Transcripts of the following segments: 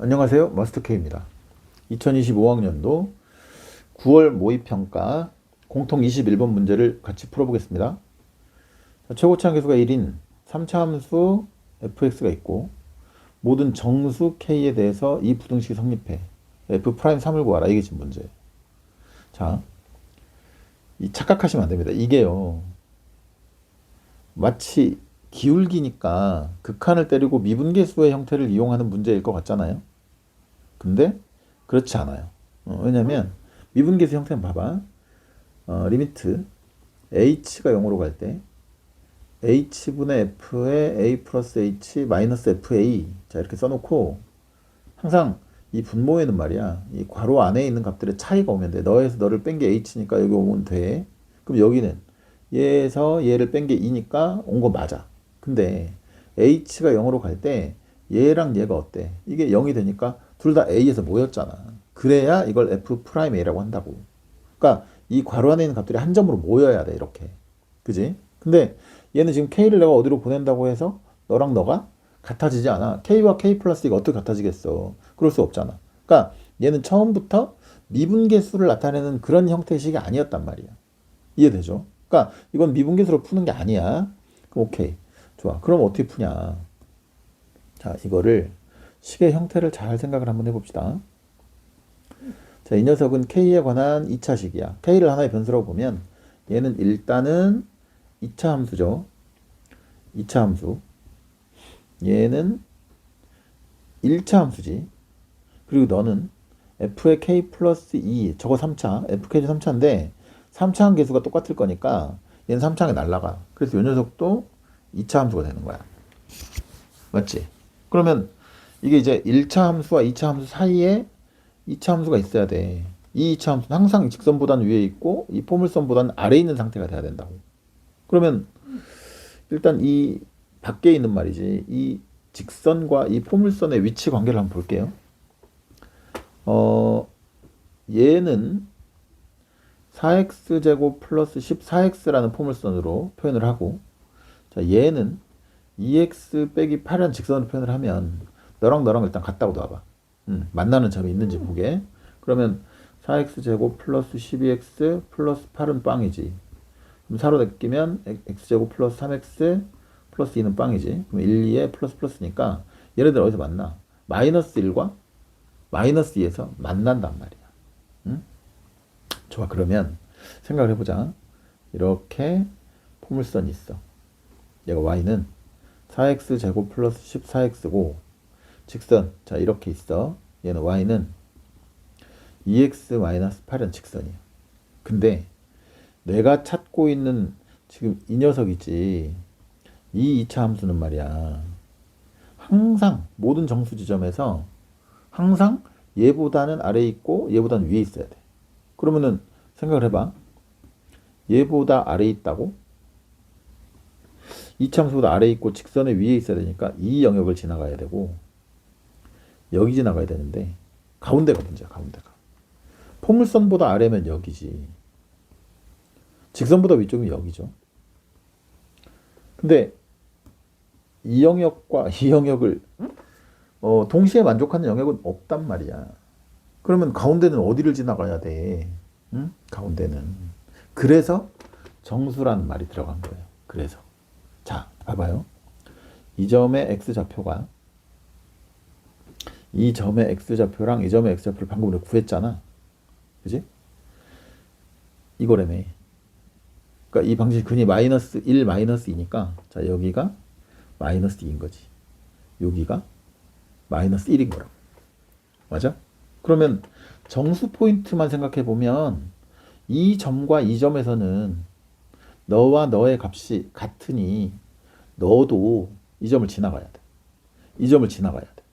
안녕하세요. 마스터K입니다. 2025학년도 9월 모의평가 공통 21번 문제를 같이 풀어보겠습니다. 최고치 함계수가 1인 3차 함수 fx가 있고 모든 정수 k에 대해서 이 부등식이 성립해. f'3을 구하라. 이게 지금 문제예요. 자, 이 착각하시면 안 됩니다. 이게요. 마치 기울기니까 극한을 때리고 미분계수의 형태를 이용하는 문제일 것 같잖아요. 근데 그렇지 않아요. 왜냐면 미분계수 형태는 봐봐. 리미트 h가 0으로 갈 때 h분의 f에 a 플러스 h 마이너스 fa 자 이렇게 써놓고 항상 이 분모에는 말이야 이 괄호 안에 있는 값들의 차이가 오면 돼. 너에서 너를 뺀 게 h니까 여기 오면 돼. 그럼 여기는 얘에서 얘를 뺀 게 2니까 온 거 맞아. 근데 h가 0으로 갈 때 얘랑 얘가 어때? 이게 0이 되니까 둘 다 a에서 모였잖아. 그래야 이걸 f'a라고 한다고. 그러니까 이 괄호 안에 있는 값들이 한 점으로 모여야 돼. 이렇게. 그지? 근데 얘는 지금 k를 내가 어디로 보낸다고 해서 너랑 너가 같아지지 않아. k와 k 플러스 이가 어떻게 같아지겠어? 그럴 수 없잖아. 그러니까 얘는 처음부터 미분계수를 나타내는 그런 형태식이 아니었단 말이야. 이해되죠? 그러니까 이건 미분계수로 푸는 게 아니야. 그럼 오케이. 좋아. 그럼 어떻게 푸냐? 자, 이거를 식의 형태를 잘 생각을 한번 해봅시다. 자, 이 녀석은 k에 관한 2차식이야. k를 하나의 변수라고 보면 얘는 일단은 2차 함수죠. 2차 함수. 얘는 1차 함수지. 그리고 너는 f의 k 플러스 2, 저거 3차, fk도 3차인데 3차 함계수가 똑같을 거니까 얘는 3차항에 날라가. 그래서 이 녀석도 2차 함수가 되는 거야. 맞지? 그러면 이게 이제 1차 함수와 2차 함수 사이에 2차 함수가 있어야 돼. 이 2차 함수는 항상 직선보다는 위에 있고 이 포물선보다는 아래에 있는 상태가 돼야 된다고. 그러면 일단 이 밖에 있는 말이지. 이 직선과 이 포물선의 위치 관계를 한번 볼게요. 얘는 4x제곱 플러스 14x라는 포물선으로 표현을 하고, 자, 얘는 2x 빼기 8이라는 직선으로 표현을 하면 너랑 너랑 일단 같다고 놔봐. 만나는 점이 있는지 보게. 그러면 4x제곱 플러스 12x 플러스 8은 빵이지. 그럼 4로 느끼면 x제곱 플러스 3x 플러스 2는 빵이지. 그럼 1, 2에 플러스 플러스니까 얘네들 어디서 만나? 마이너스 1과 마이너스 2에서 만난단 말이야. 응? 좋아. 그러면 생각을 해보자. 이렇게 포물선이 있어. 얘가 y는 4x 제곱 플러스 14x고 직선 자 이렇게 있어. 얘는 y는 2x 마이너스 8은 직선이야. 근데 내가 찾고 있는 지금 이 녀석이지. 이 2차 함수는 말이야. 항상 모든 정수 지점에서 항상 얘보다는 아래에 있고 얘보다는 위에 있어야 돼. 그러면은 생각을 해봐. 얘보다 아래에 있다고? 2차 함수보다 아래에 있고 직선의 위에 있어야 되니까 이 영역을 지나가야 되고 여기 지나가야 되는데 가운데가 문제야. 가운데가. 포물선보다 아래면 여기지. 직선보다 위쪽이면 여기죠. 근데 이 영역과 이 영역을 동시에 만족하는 영역은 없단 말이야. 그러면 가운데는 어디를 지나가야 돼? 응? 가운데는. 그래서 정수라는 말이 들어간 거예요. 그래서. 자, 봐봐요. 이 점의 x좌표가 이 점의 x좌표랑 이 점의 x좌표를 방금 우리가 구했잖아. 그지? 이거라며. 그러니까 이 방식 근이 마이너스 1 마이너스 2니까 자 여기가 마이너스 2인 거지. 여기가 마이너스 1인 거라고. 맞아? 그러면 정수 포인트만 생각해 보면 이 점과 이 점에서는 너와 너의 값이 같으니 너도 이 점을 지나가야 돼. 이 점을 지나가야 돼.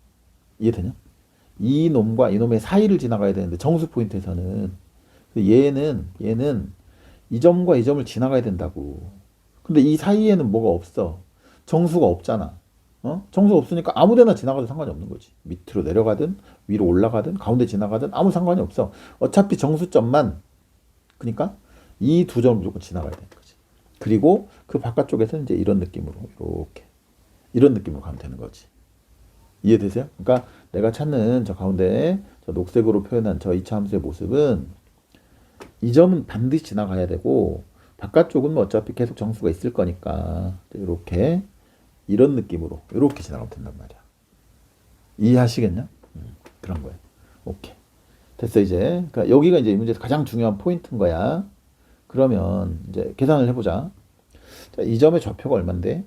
이해되냐? 이 놈과 이 놈의 사이를 지나가야 되는데 정수 포인트에서는 얘는 이 점과 이 점을 지나가야 된다고. 근데 이 사이에는 뭐가 없어. 정수가 없잖아. 정수가 없으니까 아무 데나 지나가도 상관이 없는 거지. 밑으로 내려가든 위로 올라가든 가운데 지나가든 아무 상관이 없어. 어차피 정수점만 그러니까 이 두 점을 무조건 지나가야 되는 거지. 그리고 그 바깥쪽에서 이제 이런 느낌으로 이렇게 이런 느낌으로 가면 되는 거지. 이해되세요? 그러니까 내가 찾는 저 가운데 저 녹색으로 표현한 저 2차 함수의 모습은 이 점은 반드시 지나가야 되고 바깥쪽은 뭐 어차피 계속 정수가 있을 거니까 이렇게 이런 느낌으로 이렇게 지나가면 된단 말이야. 이해하시겠냐? 그런 거예요. 오케이. 됐어 이제. 그러니까 여기가 이제 이 문제에서 가장 중요한 포인트인 거야. 그러면 이제 계산을 해보자. 자, 이 점의 좌표가 얼만데?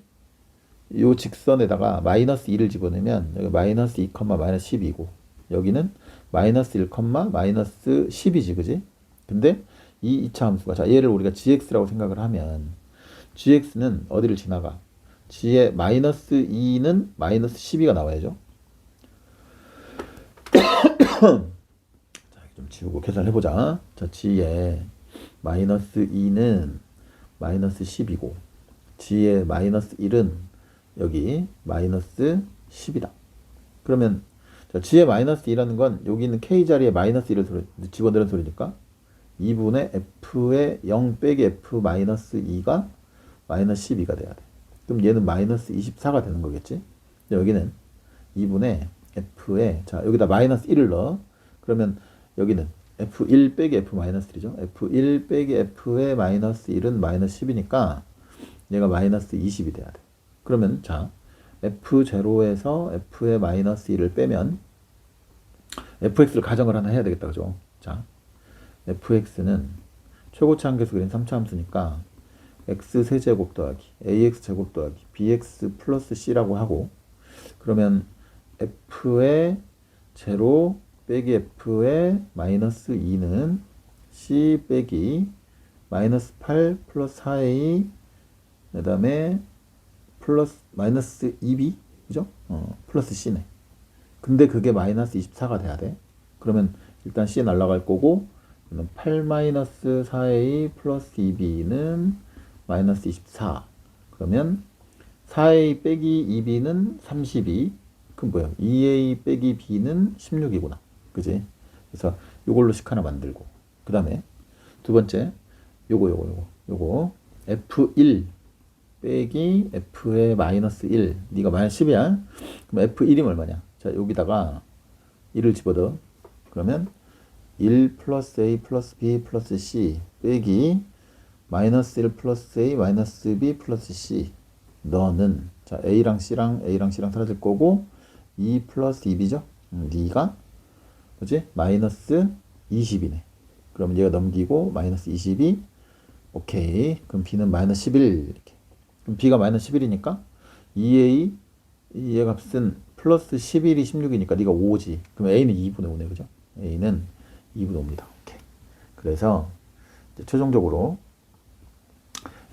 이 직선에다가 마이너스 2를 집어넣으면 여기 마이너스 2, 마이너스 12고 여기는 마이너스 1, 마이너스 10이지 그지? 근데 이 2차 함수가 자 얘를 우리가 gx라고 생각을 하면 gx는 어디를 지나가? g의 마이너스 2는 마이너스 12가 나와야죠. 자, 좀 지우고 계산해보자. 자, g의 마이너스 2는 마이너스 10이고 g의 마이너스 1은 여기 마이너스 10이다. 그러면 자, g의 마이너스 2라는 건 여기 있는 k 자리에 마이너스 1을 집어넣은 소리니까 2분의 f의 0 빼기 f 마이너스 2가 마이너스 12가 돼야 돼. 그럼 얘는 마이너스 24가 되는 거겠지? 여기는 2분의 f에 자 여기다 마이너스 1을 넣어. 그러면 여기는 f1 빼기 f 마이너스 1이죠. f1 빼기 f의 마이너스 1은 마이너스 10이니까 얘가 마이너스 20이 돼야 돼. 그러면 자 f0에서 f의 마이너스 1을 빼면 fx를 가정을 하나 해야 되겠다. 그죠? 자 fx는 최고치 한계수 그린 3차 함수니까 x 세제곱 더하기 ax 제곱 더하기 bx 플러스 c라고 하고 그러면 f의 제로 빼기 f의 마이너스 2는 c 빼기 마이너스 8 플러스 4a 그 다음에 플러스 마이너스 2b 그죠? 플러스 c네. 근데 그게 마이너스 24가 돼야 돼. 그러면 일단 c 날라갈 거고 8 마이너스 4a 플러스 2b는 마이너스 24. 그러면 4a 빼기 2b는 32. 그럼 뭐야? 2a 빼기 b는 16이구나. 그지? 그래서 요걸로 식 하나 만들고 그 다음에 두 번째 요거 f1 빼기 f의 마이너스 1 네가 마이너스 10이야. 그럼 f1이면 얼마냐? 자 여기다가 1을 집어넣어. 그러면 1 플러스 a 플러스 b 플러스 c 빼기 마이너스 1 플러스 a 마이너스 b 플러스 c 너는 자 a랑 c랑 사라질 거고 2 플러스 2b죠? 네가 그지? 마이너스 20이네. 그럼 얘가 넘기고 마이너스 22 오케이. 그럼 b는 마이너스 11 이렇게. 그럼 b가 마이너스 11이니까 2a 얘 값은 플러스 11이 16이니까 네가 5지. 그럼 a는 2분의 5네. 그죠? a는 2분의 5입니다. 오케이. 그래서 이제 최종적으로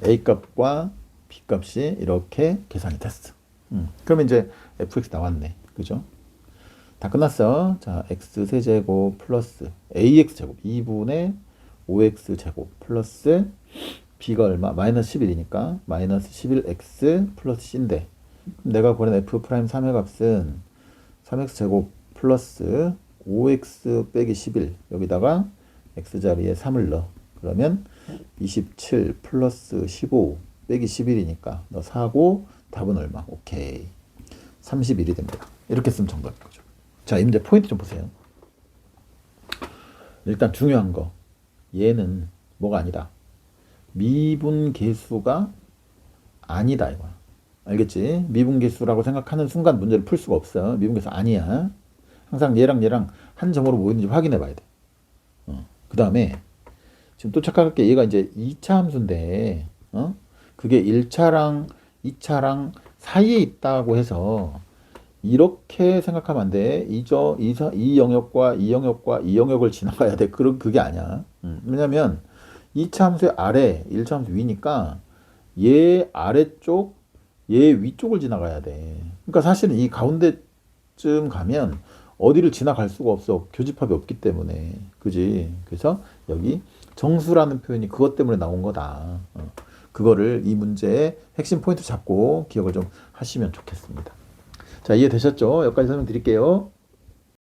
a 값과 b 값이 이렇게 계산이 됐어. 그러면 이제 fx 나왔네. 그죠? 다 끝났어. 자, x 세제곱 플러스 ax 제곱 2분의 5x 제곱 플러스 b가 얼마? 마이너스 11이니까 마이너스 11x 플러스 c인데 내가 보낸 f 프라임 3의 값은 3x 제곱 플러스 5x 빼기 11 여기다가 x자리에 3을 넣어. 그러면 27 플러스 15 빼기 11이니까 너 4고 답은 얼마? 오케이. 31이 됩니다. 이렇게 쓰면 정답인 거죠. 자, 이제 포인트 좀 보세요. 일단 중요한 거. 얘는 뭐가 아니다. 미분계수가 아니다 이거야. 알겠지? 미분계수라고 생각하는 순간 문제를 풀 수가 없어. 미분계수 아니야. 항상 얘랑 한 점으로 뭐 있는지 확인해 봐야 돼. 그 다음에 지금 또 착각할게. 얘가 이제 2차 함수인데 그게 1차랑 2차랑 사이에 있다고 해서 이렇게 생각하면 안 돼. 이 영역과 이 영역과 이 영역을 지나가야 돼. 그게 아니야. 왜냐면 2차 함수의 아래, 1차 함수 위니까 얘 아래쪽, 얘 위쪽을 지나가야 돼. 그러니까 사실은 이 가운데쯤 가면 어디를 지나갈 수가 없어. 교집합이 없기 때문에. 그지? 그래서 여기 정수라는 표현이 그것 때문에 나온 거다. 그거를 이 문제의 핵심 포인트 잡고 기억을 좀 하시면 좋겠습니다. 자, 이해되셨죠? 여기까지 설명드릴게요.